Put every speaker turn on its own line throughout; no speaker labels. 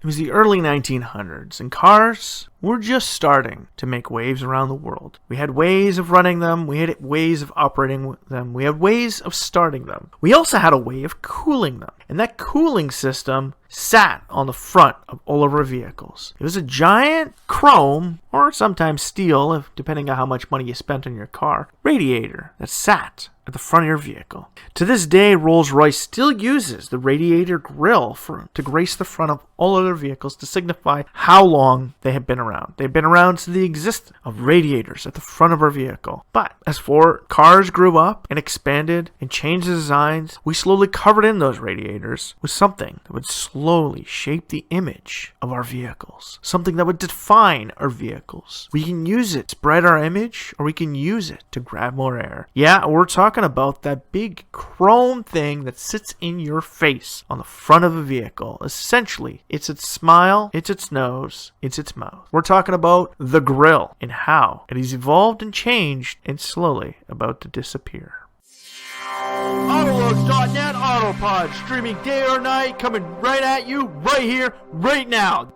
It was the early 1900s, and cars were just starting to make waves around the world. We had ways of running them, we had ways of operating them, we had ways of starting them. We also had a way of cooling them, and that cooling system sat on the front of all of our vehicles. It was a giant chrome, or sometimes steel, depending on how much money you spent on your car, radiator that sat at the front of your vehicle. To this day, Rolls-Royce still uses the radiator grille to grace the front of all other vehicles to signify how long they have been around. They've been around since the existence of radiators at the front of our vehicle. But as cars grew up and expanded and changed the designs, we slowly covered in those radiators with something that would slowly shape the image of our vehicles. Something that would define our vehicles. We can use it to spread our image, or we can use it to grab more air. Yeah, we're talking about that big chrome thing that sits in your face on the front of a vehicle. Essentially, it's its smile, it's its nose, it's its mouth. We're talking about the grille and how it has evolved and changed and slowly about to disappear. AutoLooks.net Autopod, streaming day or night, coming right at you, right here, right now.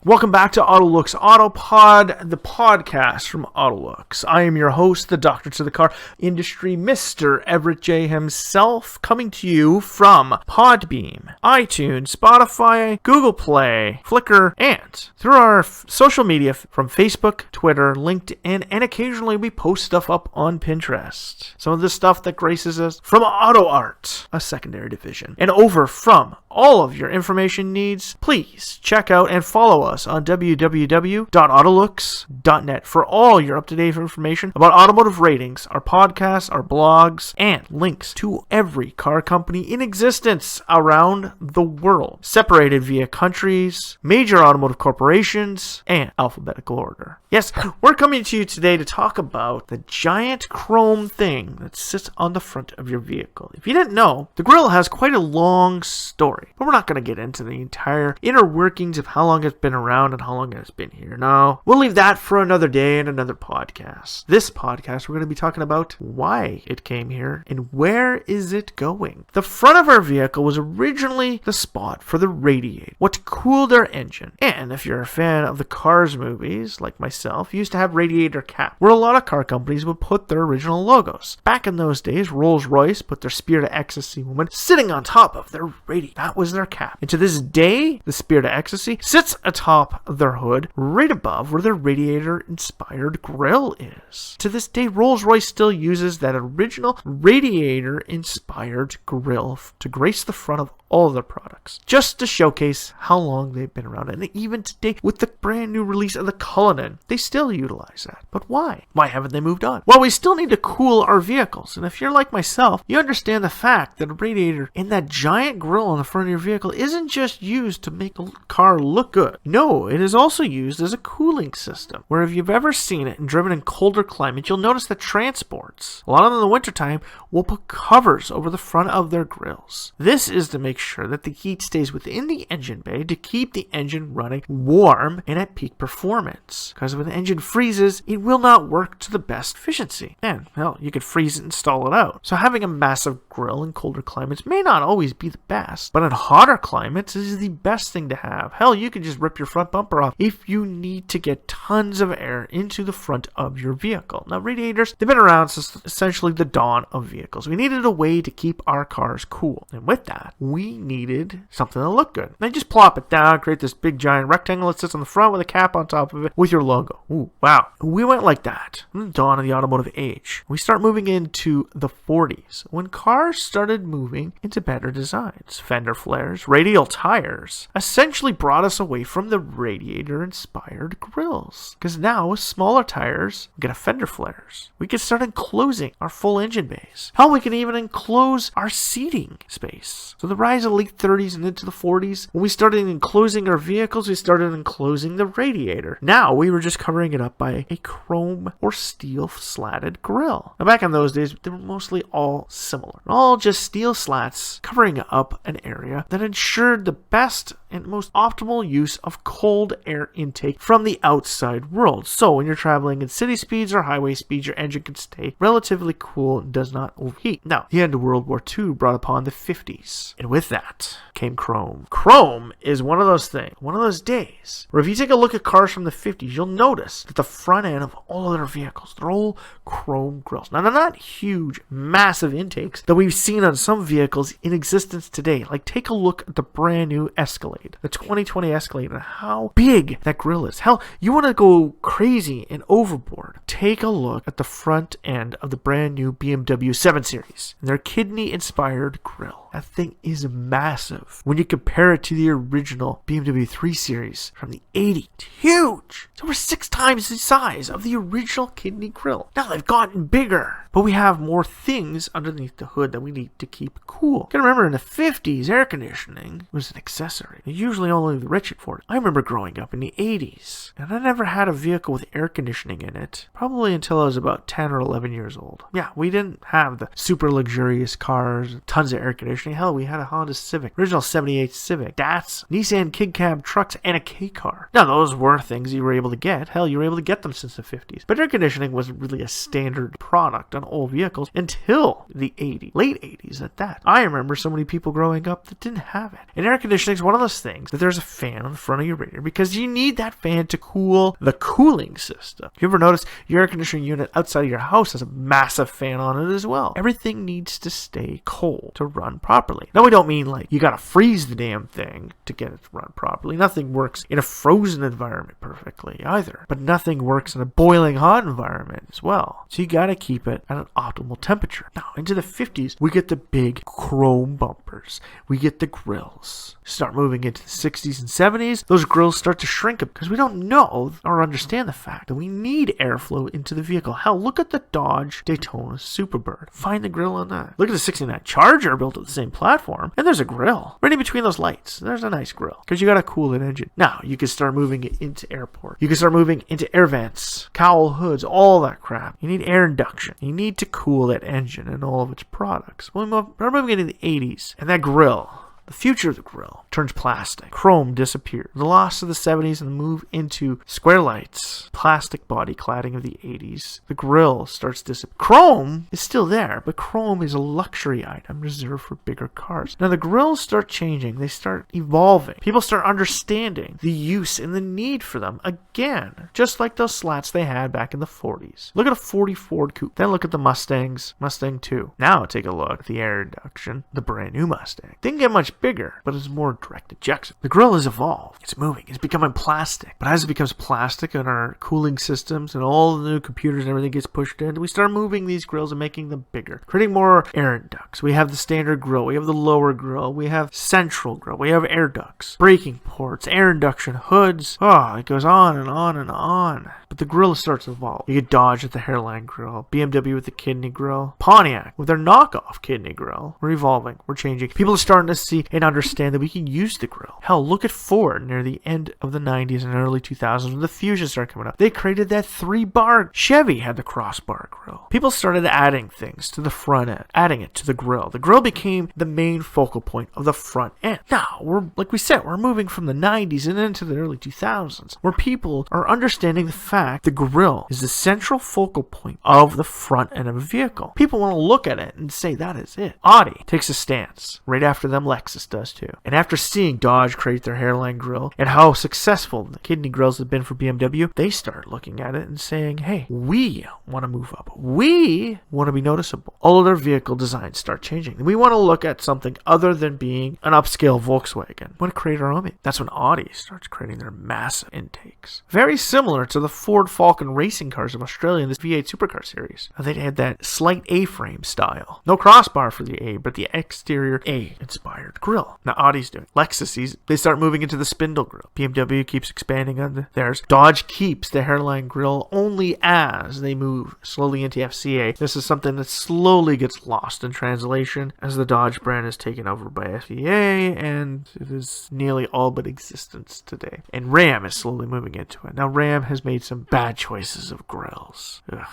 Welcome back to AutoLooks Autopod, the podcast from AutoLooks. I am your host, the doctor to the car industry, Mr. Everett J himself, coming to you from Podbeam, iTunes, Spotify, Google Play, Flickr, and through our social media from Facebook, Twitter, LinkedIn, and occasionally we post stuff up on Pinterest. Some of the stuff that graces us from AutoArt, a secondary division. And over from all of your information needs, please check out and follow us on www.autolooks.net for all your up-to-date information about automotive ratings, our podcasts, our blogs, and links to every car company in existence around the world, separated via countries, major automotive corporations, and alphabetical order. Yes, we're coming to you today to talk about the giant chrome thing that sits on the front of your vehicle. If you didn't know, the grille has quite a long story, but we're not going to get into the entire inner workings of how long it's been around and how long it's been here. No, we'll leave that for another day and another podcast. This podcast, we're going to be talking about why it came here and where is it going. The front of our vehicle was originally the spot for the radiator, what cooled our engine. And if you're a fan of the Cars movies, like myself, you used to have radiator cap, where a lot of car companies would put their original logos. Back in those days, Rolls-Royce put their Spirit of Ecstasy woman sitting on top of their radiator. That was their cap. And to this day, the Spirit of Ecstasy sits atop of their hood, right above where their radiator-inspired grille is. To this day, Rolls-Royce still uses that original radiator-inspired grille to grace the front of all of their products, just to showcase how long they've been around. And even today, with the brand new release of the Cullinan, they still utilize that. But why? Why haven't they moved on? Well, we still need to cool our vehicles. And if you're like myself, you understand the fact that a radiator in that giant grille on the front of your vehicle isn't just used to make the car look good. No, it is also used as a cooling system, where if you've ever seen it and driven in colder climates, you'll notice that transports, a lot of them in the wintertime, will put covers over the front of their grills. This is to make sure that the heat stays within the engine bay to keep the engine running warm and at peak performance. Because when the engine freezes, it will not work to the best efficiency. And, well, you could freeze it and stall it out. So having a massive grill in colder climates may not always be the best, but in hotter climates, it is the best thing to have. Hell, you can just rip your front bumper off if you need to get tons of air into the front of your vehicle. Now, radiators, they've been around since essentially the dawn of vehicles. We needed a way to keep our cars cool. And with that, we needed something that looked good. Then just plop it down, create this big giant rectangle that sits on the front with a cap on top of it with your logo. Ooh, wow. We went like that in the dawn of the automotive age. We start moving into the 40s when cars started moving into better designs. Fender flares, radial tires essentially brought us away from the radiator-inspired grills. Because now with smaller tires, we get fender flares. We can start enclosing our full engine bays. Hell, we can even enclose our seating space. So the rise of the late 30s and into the 40s, when we started enclosing our vehicles, we started enclosing the radiator. Now we were just covering it up by a chrome or steel slatted grille. Now back in those days, they were mostly all similar. All just steel slats covering up an area that ensured the best and most optimal use of cold air intake from the outside world. So when you're traveling in city speeds or highway speeds, your engine can stay relatively cool and does not overheat. Now, the end of World War II brought upon the 50s, and with that came chrome. Chrome is one of those things, one of those days, where if you take a look at cars from the 50s, you'll notice that the front end of all of their vehicles, they're all chrome grills. Now, they're not huge, massive intakes that we've seen on some vehicles in existence today. Like, take a look at the brand new Escalade, the 2020 Escalade, and how big that grill is. Hell, you want to go crazy and overboard, take a look at the front end of the brand new BMW 7 Series and their kidney-inspired grill. That thing is massive. When you compare it to the original BMW 3 Series from the 80s, it's huge. It's over 6 times the size of the original kidney grill. Now they've gotten bigger, but we have more things underneath the hood that we need to keep cool. You gotta remember, in the 50s, air conditioning was an accessory. Usually only the rich afford it. I remember growing up in the 80s, and I never had a vehicle with air conditioning in it, probably until I was about 10 or 11 years old. Yeah, we didn't have the super luxurious cars, tons of air conditioning. Hell, we had a Honda Civic, original 78 Civic, Datsun, Nissan Kid Cab trucks, and a K-car. Now, those were things you were able to get. Hell, you were able to get them since the 50s. But air conditioning wasn't really a standard product on all vehicles until the 80s, late 80s at that. I remember so many people growing up that didn't have it. And air conditioning is one of those things that there's a fan on the front of your radiator because you need that fan to cool the cooling system. You ever notice your air conditioning unit outside of your house has a massive fan on it as well? Everything needs to stay cold to run properly. Now, we don't mean like you gotta freeze the damn thing to get it to run properly. Nothing works in a frozen environment perfectly either, but nothing works in a boiling hot environment as well. So you gotta keep it at an optimal temperature. Now, into the 50s, we get the big chrome bumpers. We get the grills. Start moving into the 60s and 70s, those grills start to shrink because we don't know or understand the fact that we need airflow into the vehicle. Hell, look at the Dodge Daytona Superbird. Find the grill on that. Look at the 69 Charger built at the same platform, and there's a grill. Right in between those lights, there's a nice grill because you gotta cool that engine. Now, you can start moving it into airport. You can start moving into air vents, cowl hoods, all that crap. You need air induction. You need to cool that engine and all of its products. We're moving into the 80s, and that grill, the future of the grill, turns plastic. Chrome disappeared. The loss of the 70s and the move into square lights, plastic body cladding of the 80s. The grill starts disappearing. Chrome is still there, but chrome is a luxury item reserved for bigger cars. Now the grills start changing. They start evolving. People start understanding the use and the need for them again, just like those slats they had back in the 40s. Look at a 40 Ford Coupe. Then look at the Mustangs, Mustang 2. Now take a look at the air induction, the brand new Mustang. Didn't get much bigger, but it's more direct injection. The grill has evolved. It's moving. It's becoming plastic. But as it becomes plastic and our cooling systems and all the new computers and everything gets pushed in, we start moving these grills and making them bigger, creating more air ducts. We have the standard grill. We have the lower grill. We have central grill. We have air ducts, braking ports, air induction hoods. Oh, it goes on and on and on. But the grill starts to evolve. You get Dodge with the hairline grill, BMW with the kidney grill, Pontiac with their knockoff kidney grill. We're evolving. We're changing. People are starting to see and understand that we can use the grill. Hell, look at Ford near the end of the 90s and early 2000s when the Fusion started coming up. They created that 3-bar. Chevy had the crossbar grill. People started adding things to the front end, adding it to the grill. The grill became the main focal point of the front end. Now, like we said, we're moving from the 90s and into the early 2000s, where people are understanding the fact the grill is the central focal point of the front end of a vehicle. People want to look at it and say that is it. Audi takes a stance. Right after them, Lexus does too. And after seeing Dodge create their hairline grill and how successful the kidney grills have been for BMW, they start looking at it and saying, hey, we want to move up. We want to be noticeable. All of their vehicle designs start changing. We want to look at something other than being an upscale Volkswagen. We want to create our own. That's when Audi starts creating their massive intakes. Very similar to the Ford Falcon racing cars of Australia in this V8 supercar series. They had that slight A-frame style. No crossbar for the A, but the exterior A-inspired grill. Now Audi's doing. Lexus, they start moving into the spindle grill. BMW keeps expanding on theirs. Dodge keeps the hairline grill only as they move slowly into FCA. This is something that slowly gets lost in translation as the Dodge brand is taken over by FCA, and it is nearly all but existence today. And Ram is slowly moving into it. Now Ram has made some bad choices of grills. Ugh.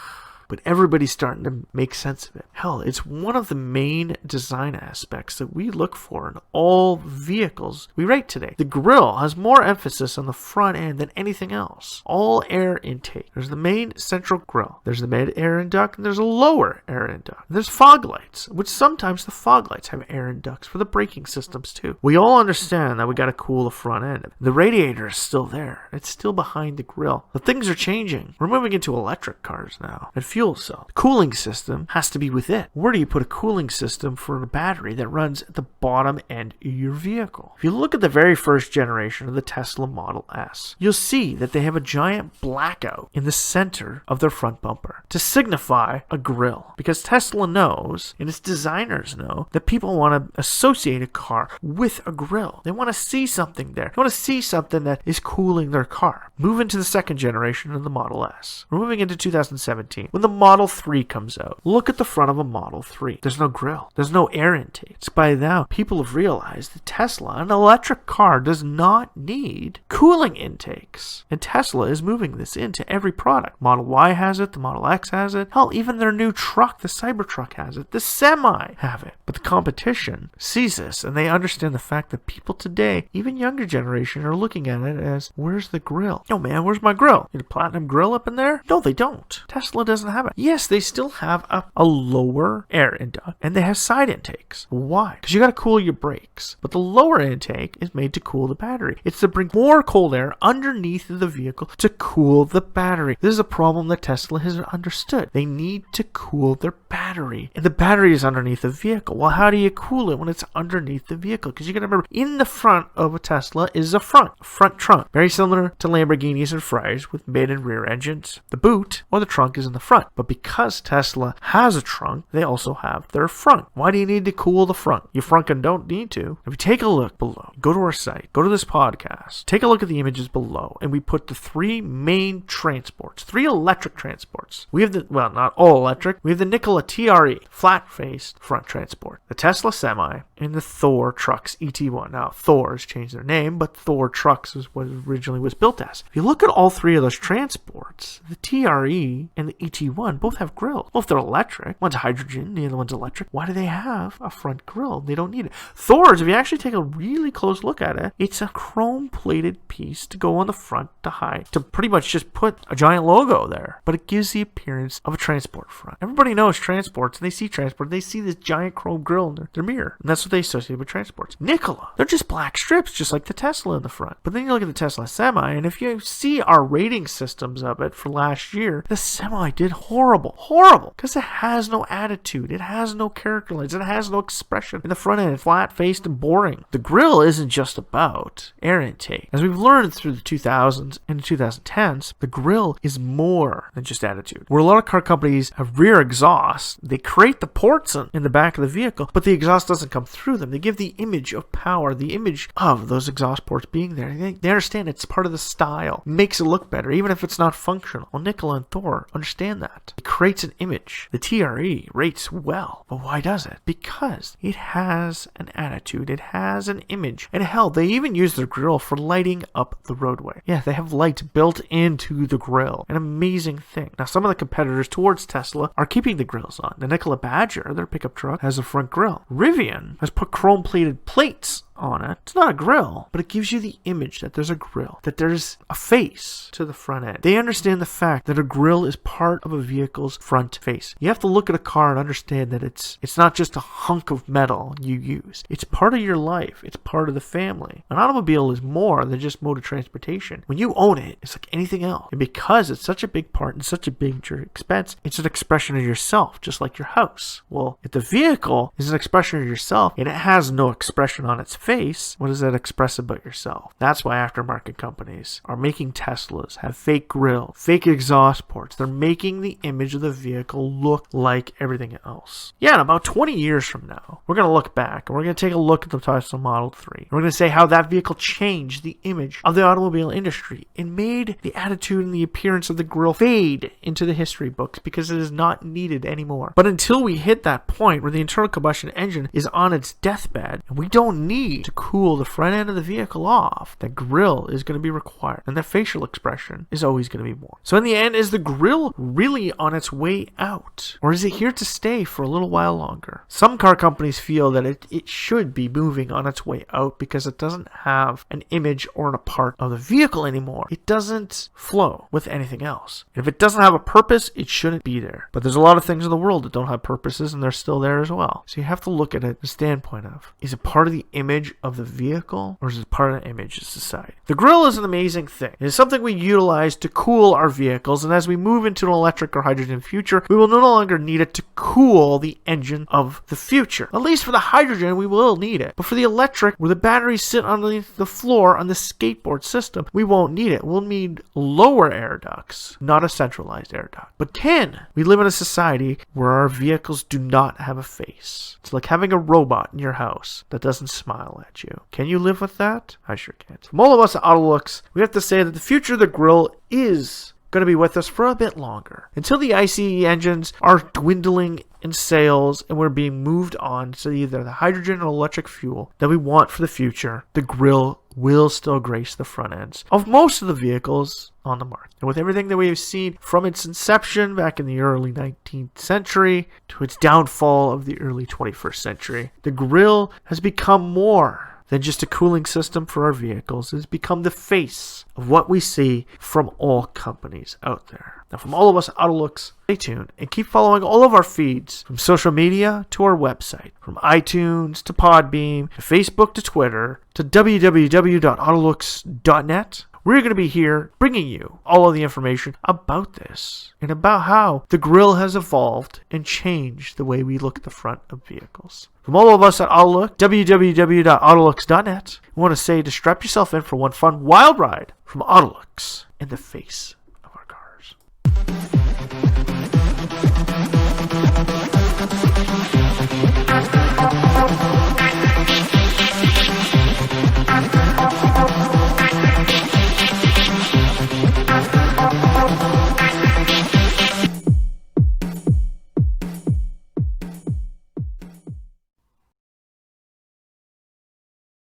but everybody's starting to make sense of it. Hell, it's one of the main design aspects that we look for in all vehicles we rate today. The grille has more emphasis on the front end than anything else. All air intake. There's the main central grille. There's the mid air induct, and there's a lower air induct. There's fog lights, which sometimes the fog lights have air inducts for the braking systems too. We all understand that we got to cool the front end. The radiator is still there. It's still behind the grille. But things are changing. We're moving into electric cars now and fuel cell. The cooling system has to be with it. Where do you put a cooling system for a battery that runs at the bottom end of your vehicle? If you look at the very first generation of the Tesla Model S, you'll see that they have a giant blackout in the center of their front bumper to signify a grille, because Tesla knows, and its designers know, that people want to associate a car with a grille. They want to see something there. They want to see something that is cooling their car. Move into the second generation of the Model S. We're moving into 2017. When the Model 3 comes out, look at the front of a Model 3. There's no grille. There's no air intake. It's by now people have realized that Tesla, an electric car, does not need cooling intakes. And Tesla is moving this into every product. Model Y has it. The Model X has it. Hell, even their new truck, the Cybertruck, has it. The Semi have it. But the competition sees this, and they understand the fact that people today, even younger generation, are looking at it as, where's the grille? Yo, man, where's my grille? Need a platinum grille up in there? No, they don't. Tesla doesn't have it. Yes, they still have a lower air induct, and they have side intakes. Why? Because you got to cool your brakes. But the lower intake is made to cool the battery. It's to bring more cold air underneath the vehicle to cool the battery. This is a problem that Tesla has understood. They need to cool their battery, and the battery is underneath the vehicle. Well, how do you cool it when it's underneath the vehicle? Because you got to remember, in the front of a Tesla is a front trunk, very similar to Lamborghinis and Ferraris with mid and rear engines. The boot or the trunk is in the front, but because Tesla has a trunk, they also have their front. Why do you need to cool the front? You frunkin' don't need to. If you take a look below, go to our site, go to this podcast, take a look at the images below, and we put the three main transports, three electric transports. We have the, well, not all electric, we have the Nikola TRE, flat-faced front transport, the Tesla Semi, and the Thor Trucks ET1. Now, Thor has changed their name, but Thor Trucks is what it originally was built as. If you look at all three of those transports, the TRE and the ET1 both have grills. Well, if they're electric, one's hydrogen, the other one's electric, why do they have a front grill? They don't need it. Thor's, if you actually take a really close look at it, it's a chrome-plated piece to go on the front to hide, to pretty much just put a giant logo there. But it gives the appearance of a transport front. Everybody knows transports, and they see transport, they see this giant chrome grill in their mirror, and that's what they associate with transports. Nikola, they're just black strips, just like the Tesla in the front. But then you look at the Tesla Semi, and if you see our rating systems of it for last year, the Semi did horrible, because it has no attitude, it has no character lines, it has no expression in the front end, flat-faced and boring. The grille isn't just about air intake. As we've learned through the 2000s and the 2010s, the grille is more than just attitude. Where a lot of car companies have rear exhaust, they create the ports in the back of the vehicle, but the exhaust doesn't come through them. They give the image of power, the image of those exhaust ports being there. They understand it's part of the style. It makes it look better, even if it's not functional. Well, Nikola and Thor understand that. It creates an image. The TRE rates well. But why does it? Because it has an attitude. It has an image. And hell, they even use their grille for lighting up the roadway. Yeah, they have lights built into the grille. An amazing thing. Now, some of the competitors towards Tesla are keeping the grills on. The Nikola Badger, their pickup truck, has a front grille. Rivian has put chrome-plated plates on it. It's not a grill, but it gives you the image that there's a grill, that there's a face to the front end. They understand the fact that a grill is part of a vehicle's front face. You have to look at a car and understand that it's not just a hunk of metal you use. It's part of your life. It's part of the family. An automobile is more than just mode of transportation. When you own it, it's like anything else. And because it's such a big part and such a big expense, it's an expression of yourself, just like your house. Well, if the vehicle is an expression of yourself and it has no expression on its face, what does that express about yourself? That's why aftermarket companies are making Teslas have fake grills, fake exhaust ports. They're making the image of the vehicle look like everything else. Yeah, in about 20 years from now, we're going to look back and we're going to take a look at the Tesla Model 3. We're going to say how that vehicle changed the image of the automobile industry and made the attitude and the appearance of the grill fade into the history books because it is not needed anymore. But until we hit that point where the internal combustion engine is on its deathbed and we don't need need to cool the front end of the vehicle off, that grille is going to be required, and that facial expression is always going to be more. So in the end, is the grille really on its way out, or is it here to stay for a little while longer? Some car companies feel that it should be moving on its way out because it doesn't have an image or a part of the vehicle anymore. It doesn't flow with anything else. And if it doesn't have a purpose, it shouldn't be there. But there's a lot of things in the world that don't have purposes, and they're still there as well. So you have to look at it from the standpoint of, is it part of the image of the vehicle, or is it part of the image of society? The grille is an amazing thing. It is something we utilize to cool our vehicles, and as we move into an electric or hydrogen future, we will no longer need it to cool the engine of the future. At least for the hydrogen, we will need it. But for the electric, where the batteries sit underneath the floor on the skateboard system, we won't need it. We'll need lower air ducts, not a centralized air duct. But can we live in a society where our vehicles do not have a face? It's like having a robot in your house that doesn't smile at you. Can you live with that? I sure can't. From all of us at AutoLooks, we have to say that the future of the grille is going to be with us for a bit longer. Until the I.C.E. engines are dwindling in sales and we're being moved on to either the hydrogen or electric fuel that we want for the future, the grille will still grace the front ends of most of the vehicles on the market. And with everything that we have seen from its inception back in the early 19th century to its downfall of the early 21st century, the grille has become more than just a cooling system for our vehicles. It has become the face of what we see from all companies out there. Now, from all of us at AutoLooks, stay tuned and keep following all of our feeds, from social media to our website, from iTunes to Podbeam, to Facebook to Twitter, to www.autolooks.net. We're going to be here bringing you all of the information about this and about how the grille has evolved and changed the way we look at the front of vehicles. From all of us at AutoLooks, www.autolooks.net, we want to say to strap yourself in for one fun wild ride from AutoLooks in the face